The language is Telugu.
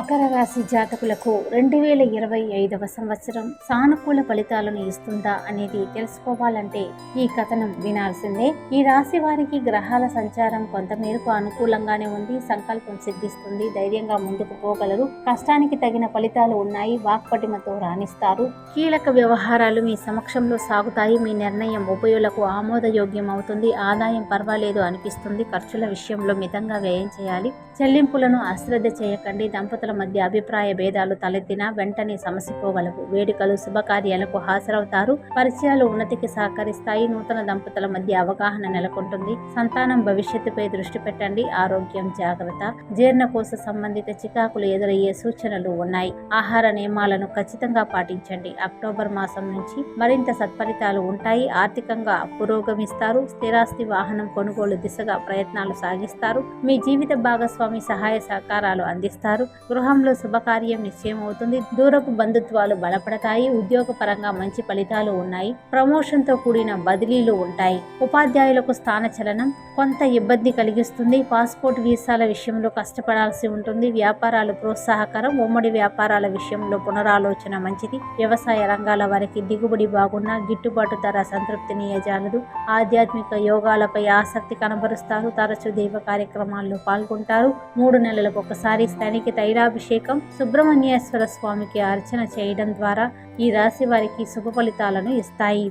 మకర రాశి జాతకులకు 2025వ సంవత్సరం సానుకూల ఫలితాలను ఇస్తుందా అనేది తెలుసుకోవాలంటే ఈ కథనం వినాల్సిందే. ఈ రాశి వారికి గ్రహాల సంచారం కొంతమేరకు అనుకూలంగానే ఉంది. సంకల్పం సిద్ధిస్తుంది. ధైర్యంగా ముందుకు పోగలరు. కష్టానికి తగిన ఫలితాలు ఉన్నాయి. వాక్పటిమతో రాణిస్తారు. కీలక వ్యవహారాలు మీ సమక్షంలో సాగుతాయి. మీ నిర్ణయం ఉభయులకు ఆమోదయోగ్యం అవుతుంది. ఆదాయం పర్వాలేదు అనిపిస్తుంది. ఖర్చుల విషయంలో మితంగా వ్యయం చేయాలి. చెల్లింపులను అశ్రద్ధ చేయకండి. దంపతుల మధ్య అభిప్రాయ భేదాలు తలెత్తినా వెంటనే సమసిపోగలవు. వేడుకలు శుభకార్యాలకు హాజరవుతారు. పరిచయాలు ఉన్నతికి సహకరిస్తాయి. నూతన దంపతుల మధ్య అవగాహన నెలకొంటుంది. సంతానం భవిష్యత్తుపై దృష్టి పెట్టండి. ఆరోగ్యం జాగ్రత్త. జీర్ణకోశ సంబంధిత చికాకులు ఎదురయ్యే సూచనలు ఉన్నాయి. ఆహార నియమాలను ఖచ్చితంగా పాటించండి. అక్టోబర్ మాసం నుంచి మరింత సత్ఫలితాలు ఉంటాయి. ఆర్థికంగా పురోగమిస్తారు. స్థిరాస్తి వాహనం కొనుగోలు దిశగా ప్రయత్నాలు సాగిస్తారు. మీ జీవిత భాగస్వామి సహాయ సహకారాలు అందిస్తారు. గృహంలో శుభకార్యం నిశ్చయం అవుతుంది. దూరపు బంధుత్వాలు బలపడతాయి. ఉద్యోగపరంగా మంచి ఫలితాలు ఉన్నాయి. ప్రమోషన్తో కూడిన బదిలీలు ఉంటాయి. ఉపాధ్యాయులకు స్థానచలనం కొంత ఇబ్బంది కలిగిస్తుంది. పాస్పోర్ట్ వీసాల విషయంలో కష్టపడాల్సి ఉంటుంది. వ్యాపారాలు ప్రోత్సాహకరం. ఉమ్మడి వ్యాపారాల విషయంలో పునరాలోచన మంచిది. వ్యవసాయ రంగాల వారికి దిగుబడి బాగున్నా గిట్టుబాటు ధర సంతృప్తిని యజాలదు. ఆధ్యాత్మిక యోగాలపై ఆసక్తి కనబరుస్తారు. తరచూ దైవ కార్యక్రమాల్లో పాల్గొంటారు. 3 నెలలకు ఒకసారి స్థానిక తైలాభిషేకం సుబ్రహ్మణ్యేశ్వర స్వామికి అర్చన చేయడం ద్వారా ఈ రాశి వారికి శుభ ఫలితాలను ఇస్తాయి.